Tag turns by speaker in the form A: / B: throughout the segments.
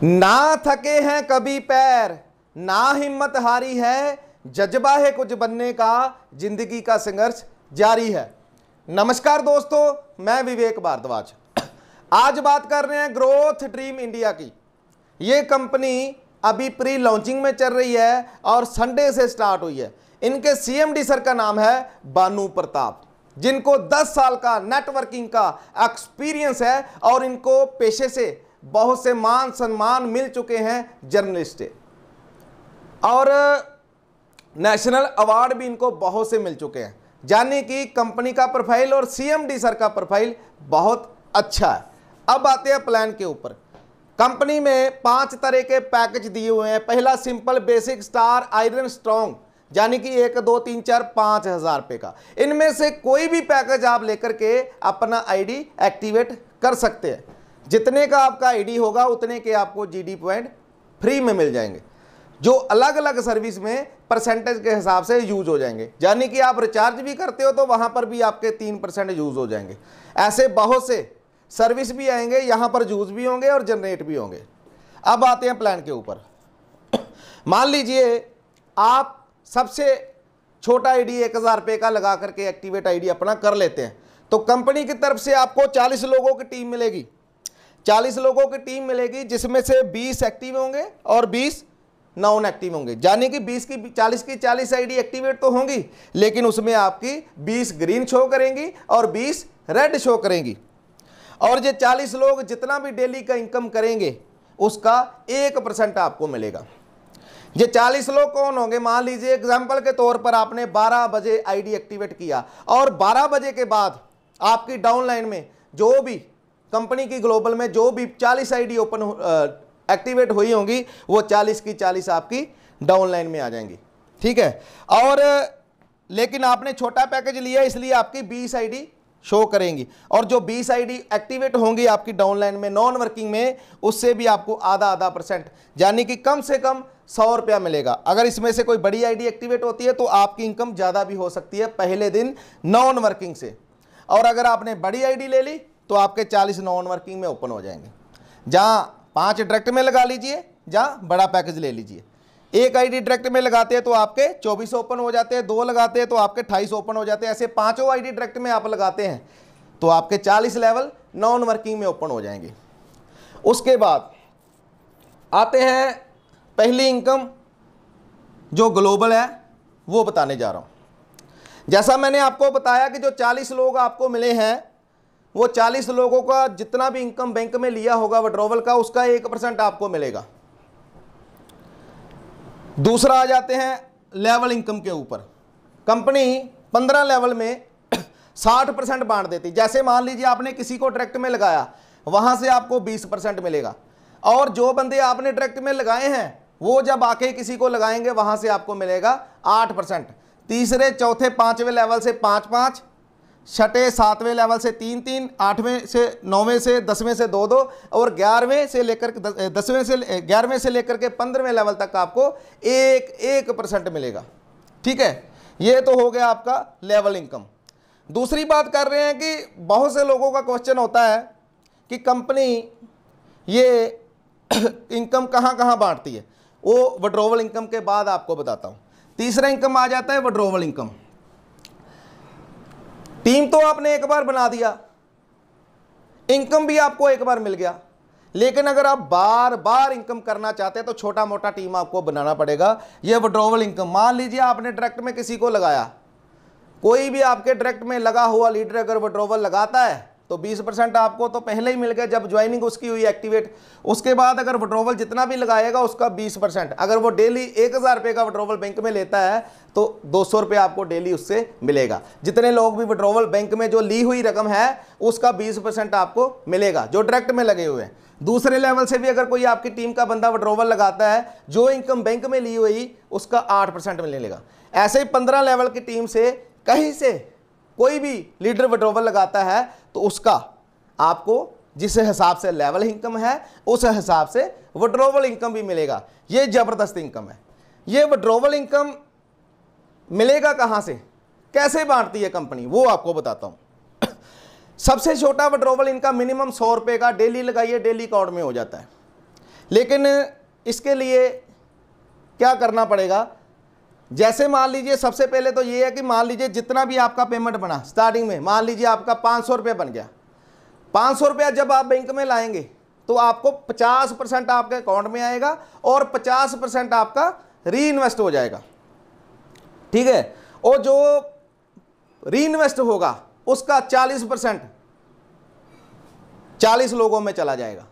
A: ना थके हैं कभी पैर, ना हिम्मत हारी है, जज्बा है कुछ बनने का, जिंदगी का संघर्ष जारी है। नमस्कार दोस्तों, मैं विवेक भारद्वाज। आज बात कर रहे हैं ग्रोथ ड्रीम इंडिया की। ये कंपनी अभी प्री लॉन्चिंग में चल रही है और संडे से स्टार्ट हुई है। इनके सीएमडी सर का नाम है बानू प्रताप, जिनको 10 साल का नेटवर्किंग का एक्सपीरियंस है और इनको पेशे से बहुत से मान सम्मान मिल चुके हैं। जर्नलिस्ट और नेशनल अवार्ड भी इनको बहुत से मिल चुके हैं। जाने कि कंपनी का प्रोफाइल और सीएमडी सर का प्रोफाइल बहुत अच्छा है। अब आते हैं प्लान के ऊपर। कंपनी में 5 तरह के पैकेज दिए हुए हैं। पहला simple, basic, star, iron, strong, यानी कि 1 2 3 4 5 हज़ार रुपये का। इनमें से कोई भी पैकेज आप लेकर के अपना आईडी एक्टिवेट कर सकते हैं। जितने का आपका आईडी होगा उतने के आपको जीडी पॉइंट फ्री में मिल जाएंगे, जो अलग अलग सर्विस में परसेंटेज के हिसाब से यूज हो जाएंगे। यानी कि आप रिचार्ज भी करते हो तो वहां पर भी आपके 3% यूज हो जाएंगे। ऐसे बहुत से सर्विस भी आएंगे, यहां पर यूज भी होंगे और जनरेट भी होंगे। अब आते हैं प्लान के ऊपर। मान लीजिए आप सबसे छोटा आईडी 1000 रुपये का लगा करके एक्टिवेट आईडी अपना कर लेते हैं, तो कंपनी की तरफ से आपको 40 लोगों की टीम मिलेगी। 40 लोगों की टीम मिलेगी, जिसमें से 20 एक्टिव होंगे और 20 नॉन एक्टिव होंगे। यानी कि 40 की 40 आईडी एक्टिवेट तो होंगी, लेकिन उसमें आपकी 20 ग्रीन शो करेंगी और 20 रेड शो करेंगी। और ये 40 लोग जितना भी डेली का इनकम करेंगे उसका 1% आपको मिलेगा। ये 40 लोग कौन होंगे? मान लीजिए एग्जाम्पल के तौर पर आपने 12 बजे आईडी एक्टिवेट किया और 12 बजे के बाद आपकी डाउनलाइन में जो भी कंपनी की ग्लोबल में जो भी 40 आईडी ओपन एक्टिवेट हुई होंगी, वो 40 की 40 आपकी डाउनलाइन में आ जाएंगी। ठीक है। और लेकिन आपने छोटा पैकेज लिया, इसलिए आपकी 20 आईडी शो करेंगी और जो 20 आईडी एक्टिवेट होंगी आपकी डाउनलाइन में नॉन वर्किंग में, उससे भी आपको आधा परसेंट, यानी कि कम से कम 100 रुपया मिलेगा। अगर इसमें से कोई बड़ी आईडी एक्टिवेट होती है तो आपकी इनकम ज़्यादा भी हो सकती है पहले दिन नॉन वर्किंग से। और अगर आपने बड़ी आईडी ले ली तो आपके 40 नॉन वर्किंग में ओपन हो जाएंगे। जहाँ 5 डायरेक्ट में लगा लीजिए, जहाँ बड़ा पैकेज ले लीजिए। 1 आईडी डायरेक्ट में लगाते हैं तो आपके 24 ओपन हो जाते हैं, 2 लगाते हैं तो आपके 28 ओपन हो जाते हैं। ऐसे 5 आईडी डायरेक्ट में आप लगाते हैं तो आपके 40 लेवल नॉन वर्किंग में ओपन हो जाएंगे। उसके बाद आते हैं पहली इनकम जो ग्लोबल है, वो बताने जा रहा हूँ। जैसा मैंने आपको बताया कि जो 40 लोग आपको मिले हैं, वो 40 लोगों का जितना भी इनकम बैंक में लिया होगा विड्रॉवल का, उसका 1% आपको मिलेगा। दूसरा आ जाते हैं लेवल इनकम के ऊपर। कंपनी 15 लेवल में 60% बांट देती। जैसे मान लीजिए आपने किसी को डायरेक्ट में लगाया, वहां से आपको 20% मिलेगा, और जो बंदे आपने डायरेक्ट में लगाए हैं वो जब आके किसी को लगाएंगे वहां से आपको मिलेगा 8%। तीसरे, चौथे, 5वें लेवल से 5-5, 6ठे 7वें लेवल से 3-3, 8वें से 9वें से 10वें से 2-2 और 11वें से लेकर 10वें से 11वें से लेकर के 15वें लेवल तक आपको 1% मिलेगा। ठीक है, ये तो हो गया आपका लेवल इनकम। दूसरी बात कर रहे हैं कि बहुत से लोगों का क्वेश्चन होता है कि कंपनी ये इनकम कहाँ कहाँ बांटती है। वो विड्रॉवल इनकम के बाद आपको बताता हूँ। तीसरा इनकम आ जाता है विड्रॉवल इनकम। टीम तो आपने एक बार बना दिया, इनकम भी आपको एक बार मिल गया, लेकिन अगर आप बार बार इनकम करना चाहते हैं तो छोटा मोटा टीम आपको बनाना पड़ेगा। यह विड्रॉवल इनकम, मान लीजिए आपने डायरेक्ट में किसी को लगाया, कोई भी आपके डायरेक्ट में लगा हुआ लीडर अगर विड्रॉवल लगाता है तो 20% आपको तो पहले ही मिल गया जब ज्वाइनिंग उसकी हुई एक्टिवेट। उसके बाद अगर विड्रॉवल जितना भी लगाएगा उसका 20%। अगर वो डेली 1000 रुपये का विड्रॉवल बैंक में लेता है तो 200 रुपये आपको डेली उससे मिलेगा। जितने लोग भी विड्रॉवल बैंक में जो ली हुई रकम है उसका 20% आपको मिलेगा, जो डायरेक्ट में लगे हुए हैं। दूसरे लेवल से भी अगर कोई आपकी टीम का बंदा विड्रॉवल लगाता है, जो इनकम बैंक में ली हुई उसका 8% मिलेगा। ऐसे ही 15 लेवल की टीम से कहीं से कोई भी लीडर विड्रॉवल लगाता है तो उसका आपको जिस हिसाब से लेवल इनकम है उस हिसाब से विड्रॉवल इनकम भी मिलेगा। ये जबरदस्त इनकम है। ये विड्रॉवल इनकम मिलेगा कहां से, कैसे बांटती है कंपनी, वो आपको बताता हूं। सबसे छोटा विड्रॉवल इनका मिनिमम 100 रुपये का डेली लगाइए, डेली अकाउंट में हो जाता है। लेकिन इसके लिए क्या करना पड़ेगा, जैसे मान लीजिए सबसे पहले तो ये है कि मान लीजिए जितना भी आपका पेमेंट बना स्टार्टिंग में, मान लीजिए आपका 500 रुपये बन गया, 500 रुपया जब आप बैंक में लाएंगे तो आपको 50% आपके अकाउंट में आएगा और 50% आपका री इन्वेस्ट हो जाएगा, ठीक है। और जो री इन्वेस्ट होगा उसका 40% 40 लोगों में चला जाएगा,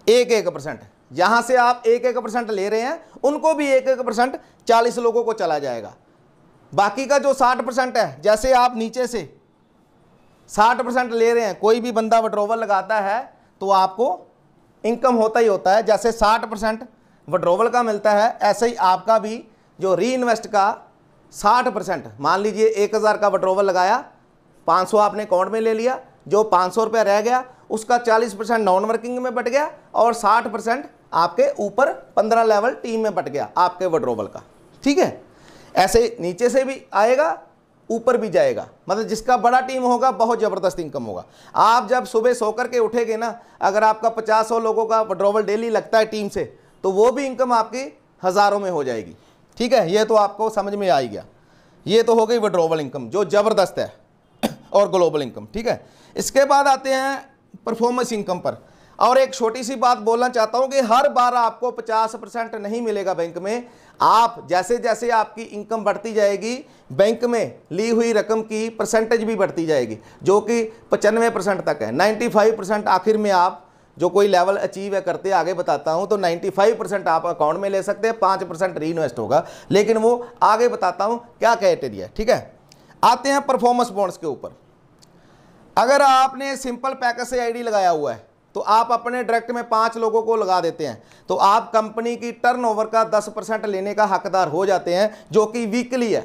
A: 1% यहां से आप 1% ले रहे हैं, उनको भी 1% 40 लोगों को चला जाएगा। बाकी का जो 60% है, जैसे आप नीचे से 60% ले रहे हैं, कोई भी बंदा विड्रॉवल लगाता है तो आपको इनकम होता ही होता है। जैसे 60% विड्रॉवल का मिलता है, ऐसे ही आपका भी जो री इन्वेस्ट का 60%, मान लीजिए 1000 का विड्रॉवल लगाया, 500 आपने अकाउंट में ले लिया, जो 500 रुपया रह गया उसका 40% नॉन वर्किंग में बट गया और 60% आपके ऊपर 15 लेवल टीम में बट गया आपके विड्रॉवल का, ठीक है। ऐसे नीचे से भी आएगा, ऊपर भी जाएगा, मतलब जिसका बड़ा टीम होगा बहुत ज़बरदस्त इनकम होगा। आप जब सुबह सो कर के उठेंगे ना, अगर आपका 50-100 लोगों का विड्रॉवल डेली लगता है टीम से, तो वो भी इनकम आपकी हज़ारों में हो जाएगी, ठीक है। ये तो आपको समझ में आ ही गया। ये तो हो गई विड्रॉवल इनकम जो ज़बरदस्त है और ग्लोबल इनकम, ठीक है। इसके बाद आते हैं परफॉर्मेंस इनकम पर। और एक छोटी सी बात बोलना चाहता हूं कि हर बार आपको 50% नहीं मिलेगा बैंक में। आप जैसे जैसे आपकी इनकम बढ़ती जाएगी, बैंक में ली हुई रकम की परसेंटेज भी बढ़ती जाएगी, जो कि 95% तक है। 95% आखिर में आप जो कोई लेवल अचीव है करते, आगे बताता हूं, तो 95% आप अकाउंट में ले सकते हैं, 5% री इन्वेस्ट होगा, लेकिन वो आगे बताता हूं क्या क्राइटेरिया, ठीक है। आते हैं परफॉर्मेंस बोनस के ऊपर। अगर आपने सिंपल पैकेज से आईडी लगाया हुआ है तो आप अपने डायरेक्ट में 5 लोगों को लगा देते हैं, तो आप कंपनी की टर्नओवर का 10% लेने का हकदार हो जाते हैं, जो कि वीकली है।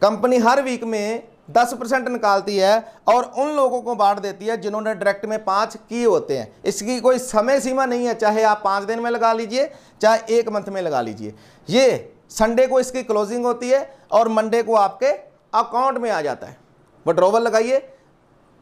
A: कंपनी हर वीक में 10% निकालती है और उन लोगों को बांट देती है जिन्होंने डायरेक्ट में 5 किए होते हैं। इसकी कोई समय सीमा नहीं है, चाहे आप 5 दिन में लगा लीजिए, चाहे 1 मंथ में लगा लीजिए। ये संडे को इसकी क्लोजिंग होती है और मंडे को आपके अकाउंट में आ जाता है। विड्रॉवल लगाइए,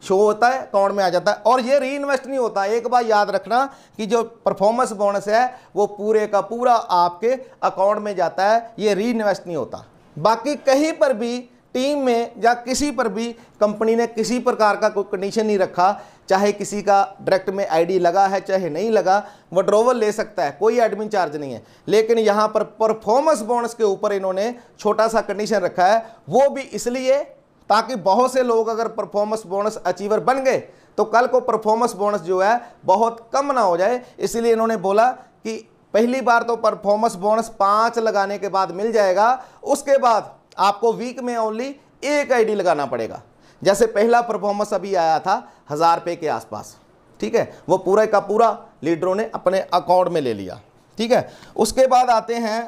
A: शो होता है, अकाउंट में आ जाता है। और ये री इन्वेस्ट नहीं होता। एक बात याद रखना कि जो परफॉर्मेंस बोनस है वो पूरे का पूरा आपके अकाउंट में जाता है, ये री इन्वेस्ट नहीं होता। बाकी कहीं पर भी टीम में या किसी पर भी कंपनी ने किसी प्रकार का कोई कंडीशन नहीं रखा, चाहे किसी का डायरेक्ट में आईडी लगा है चाहे नहीं लगा, विड्रॉवल ले सकता है, कोई एडमिन चार्ज नहीं है। लेकिन यहाँ पर परफॉर्मेंस बोनस के ऊपर इन्होंने छोटा सा कंडीशन रखा है, वो भी इसलिए ताकि बहुत से लोग अगर परफॉर्मेंस बोनस अचीवर बन गए तो कल को परफॉर्मेंस बोनस जो है बहुत कम ना हो जाए। इसलिए इन्होंने बोला कि पहली बार तो परफॉर्मेंस बोनस 5 लगाने के बाद मिल जाएगा, उसके बाद आपको वीक में ओनली 1 आईडी लगाना पड़ेगा। जैसे पहला परफॉर्मेंस अभी आया था 1000 रुपये के आसपास, ठीक है, वो पूरा का पूरा लीडरों ने अपने अकाउंट में ले लिया, ठीक है। उसके बाद आते हैं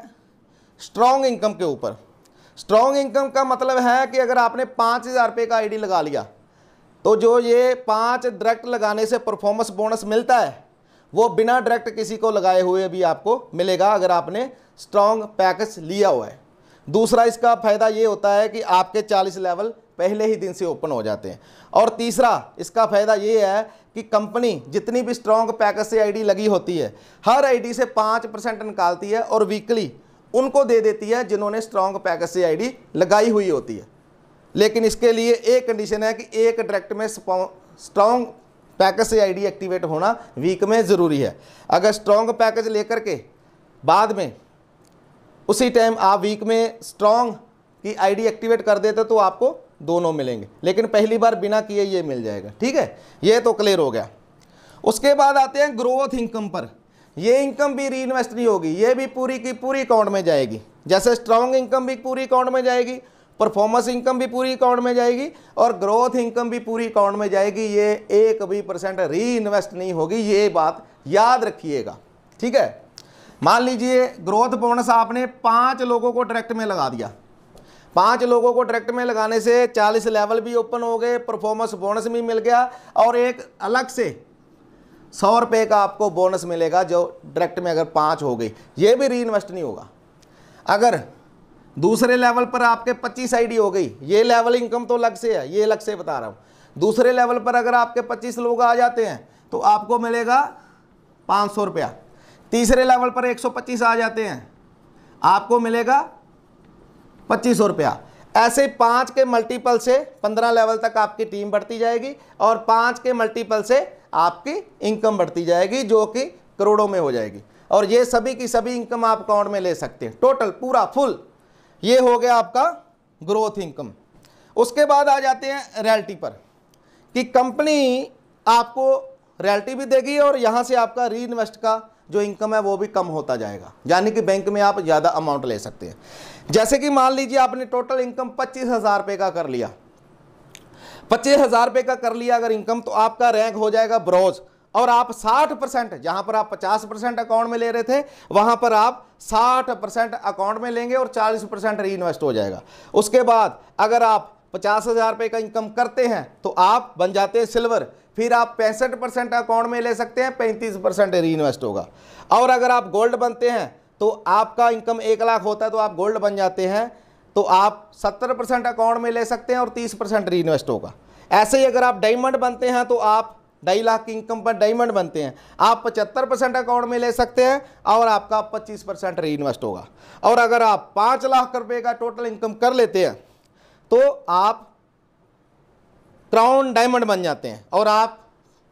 A: स्ट्रॉन्ग इनकम के ऊपर। स्ट्रॉन्ग इनकम का मतलब है कि अगर आपने 5000 रुपये का आईडी लगा लिया तो जो ये 5 डायरेक्ट लगाने से परफॉर्मेंस बोनस मिलता है वो बिना डायरेक्ट किसी को लगाए हुए भी आपको मिलेगा, अगर आपने स्ट्रॉन्ग पैकेज लिया हुआ है। दूसरा इसका फ़ायदा ये होता है कि आपके 40 लेवल पहले ही दिन से ओपन हो जाते हैं। और तीसरा इसका फ़ायदा ये है कि कंपनी जितनी भी स्ट्रॉन्ग पैकेज से आईडी लगी होती है, हर आईडी से 5% निकालती है और वीकली उनको दे देती है जिन्होंने स्ट्रॉन्ग पैकेज से आईडी लगाई हुई होती है। लेकिन इसके लिए एक कंडीशन है कि एक डायरेक्ट में स्ट्रॉन्ग पैकेज से आईडी एक्टिवेट होना वीक में ज़रूरी है। अगर स्ट्रॉन्ग पैकेज लेकर के बाद में उसी टाइम आप वीक में स्ट्रॉन्ग की आईडी एक्टिवेट कर देते तो आपको दोनों मिलेंगे, लेकिन पहली बार बिना किए ये मिल जाएगा, ठीक है। ये तो क्लियर हो गया। उसके बाद आते हैं ग्रोथ इनकम पर। ये इनकम भी री इन्वेस्ट नहीं होगी, ये भी पूरी की पूरी अकाउंट में जाएगी। जैसे स्ट्रॉन्ग इनकम भी पूरी अकाउंट में जाएगी, परफॉर्मेंस इनकम भी पूरी अकाउंट में जाएगी और ग्रोथ इनकम भी पूरी अकाउंट में जाएगी। ये 1% री इन्वेस्ट नहीं होगी, ये बात याद रखिएगा, ठीक है। मान लीजिए ग्रोथ बोनस आपने 5 लोगों को डायरेक्ट में लगा दिया, 5 लोगों को डायरेक्ट में लगाने से 40 लेवल भी ओपन हो गए, परफॉर्मेंस बोनस भी मिल गया और एक अलग से 100 रुपये का आपको बोनस मिलेगा जो डायरेक्ट में अगर 5 हो गई, ये भी री इन्वेस्ट नहीं होगा। अगर दूसरे लेवल पर आपके 25 आईडी हो गई, ये लेवल इनकम तो अलग से है, ये अलग से बता रहा हूँ। दूसरे लेवल पर अगर आपके 25 लोग आ जाते हैं तो आपको मिलेगा 500 रुपया। तीसरे लेवल पर 125 आ जाते हैं, आपको मिलेगा 2500 रुपया। ऐसे 5 के मल्टीपल से 15 लेवल तक आपकी टीम बढ़ती जाएगी और 5 के मल्टीपल से आपकी इनकम बढ़ती जाएगी जो कि करोड़ों में हो जाएगी। और ये सभी की सभी इनकम आप अकाउंट में ले सकते हैं, टोटल पूरा फुल। ये हो गया आपका ग्रोथ इनकम। उसके बाद आ जाते हैं रॉयल्टी पर, कि कंपनी आपको रॉयल्टी भी देगी और यहाँ से आपका री इन्वेस्ट का जो इनकम है वो भी कम होता जाएगा, यानी कि बैंक में आप ज़्यादा अमाउंट ले सकते हैं। जैसे कि मान लीजिए आपने टोटल इनकम 25,000 रुपये का कर लिया, 25,000 रुपये का कर लिया अगर इनकम, तो आपका रैंक हो जाएगा ब्रोज। और आप 60%, जहाँ पर आप 50% अकाउंट में ले रहे थे वहाँ पर आप 60% अकाउंट में लेंगे और 40% री इन्वेस्ट हो जाएगा। उसके बाद अगर आप 50,000 रुपये का इनकम करते हैं तो आप बन जाते हैं सिल्वर, फिर आप 65% अकाउंट में ले सकते हैं, 35% री इन्वेस्ट होगा। और अगर आप गोल्ड बनते हैं तो आपका इनकम 1 लाख होता है तो आप गोल्ड बन जाते हैं तो आप 70% अकाउंट में ले सकते हैं और 30% री इन्वेस्ट होगा। ऐसे ही अगर आप डायमंड बनते हैं तो आप 2.5 लाख की इनकम पर डायमंड बनते हैं, आप 75% अकाउंट में ले सकते हैं और आपका 25% री इन्वेस्ट होगा। और अगर आप 5 लाख रुपए का टोटल इनकम कर लेते हैं तो आप क्राउन डायमंड बन जाते हैं और आप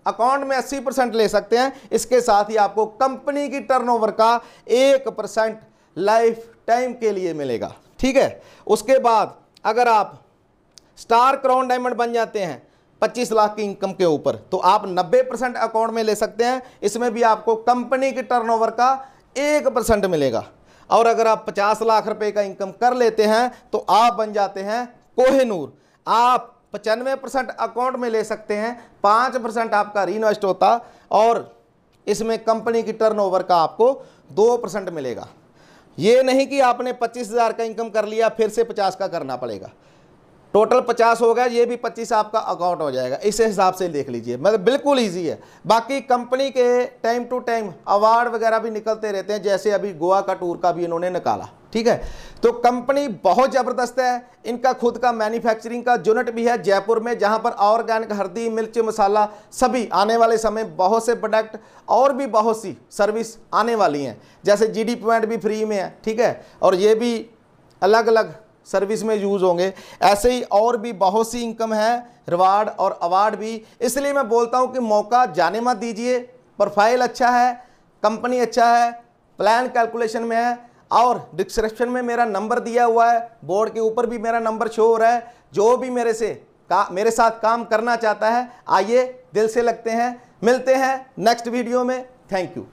A: अकाउंट में 80% ले सकते हैं। इसके साथ ही आपको कंपनी की टर्नओवर का 1% लाइफ टाइम के लिए मिलेगा, ठीक है। उसके बाद अगर आप स्टार क्राउन डायमंड बन जाते हैं 25 लाख की इनकम के ऊपर तो आप 90% अकाउंट में ले सकते हैं, इसमें भी आपको कंपनी की टर्नओवर का 1% मिलेगा। और अगर आप 50 लाख रुपए का इनकम कर लेते हैं तो आप बन जाते हैं कोहिनूर। आप 95% अकाउंट में ले सकते हैं, 5% आपका री इन्वेस्ट होता और इसमें कंपनी की टर्नओवर का आपको 2% मिलेगा। ये नहीं कि आपने 25,000 का इनकम कर लिया फिर से 50 का करना पड़ेगा, टोटल 50 हो गया, ये भी 25 आपका अकाउंट हो जाएगा। इस हिसाब से देख लीजिए, मतलब बिल्कुल इजी है। बाकी कंपनी के टाइम टू टाइम अवार्ड वगैरह भी निकलते रहते हैं, जैसे अभी गोवा का टूर का भी इन्होंने निकाला, ठीक है। तो कंपनी बहुत ज़बरदस्त है। इनका खुद का मैन्युफैक्चरिंग का यूनिट भी है जयपुर में, जहां पर ऑर्गेनिक हल्दी, मिर्च मसाला सभी आने वाले समय बहुत से प्रोडक्ट और भी बहुत सी सर्विस आने वाली हैं, जैसे GD पॉइंट भी फ्री में है, ठीक है, और ये भी अलग अलग सर्विस में यूज़ होंगे। ऐसे ही और भी बहुत सी इनकम है, रिवार्ड और अवार्ड भी। इसलिए मैं बोलता हूं कि मौका जाने मत दीजिए। प्रोफाइल अच्छा है, कंपनी अच्छा है, प्लान कैलकुलेशन में है और डिस्क्रिप्शन में मेरा नंबर दिया हुआ है, बोर्ड के ऊपर भी मेरा नंबर शो हो रहा है। जो भी मेरे साथ काम करना चाहता है, आइए, दिल से लगते हैं। मिलते हैं नेक्स्ट वीडियो में। Thank you.